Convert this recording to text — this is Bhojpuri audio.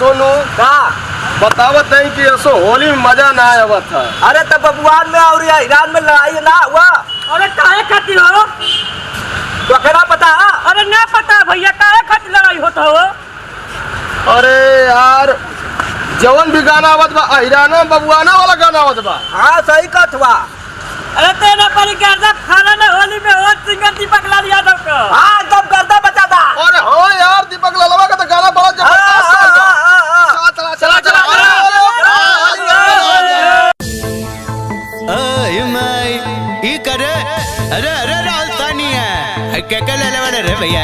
सोनू का बतावत नहीं कि ऐसो होली में मजा ना आवत था। अरे तब बबुआन में और ईरान में लड़ाई ना हुआ। अरे काहे खातिर हो? तो केना पता? अरे ना पता भैया, काहे खातिर लड़ाई होता हो? अरे यार जवन भी गाना आवत बा अहिराना बबुआना वाला गाना आवत बा। हाँ सही कहत बा। अरे तेरा परिकार खाना ना होली में हो सिंगर दीपक लाल यादव का। हाँ तब गर्दा बचा था। अरे हाँ यार दीपक लालवा का तो गाना बड़ा जबरदस्त है। चला चला चला अरे अरे राजस्थानी है क्या क्या ले ले रे भैया।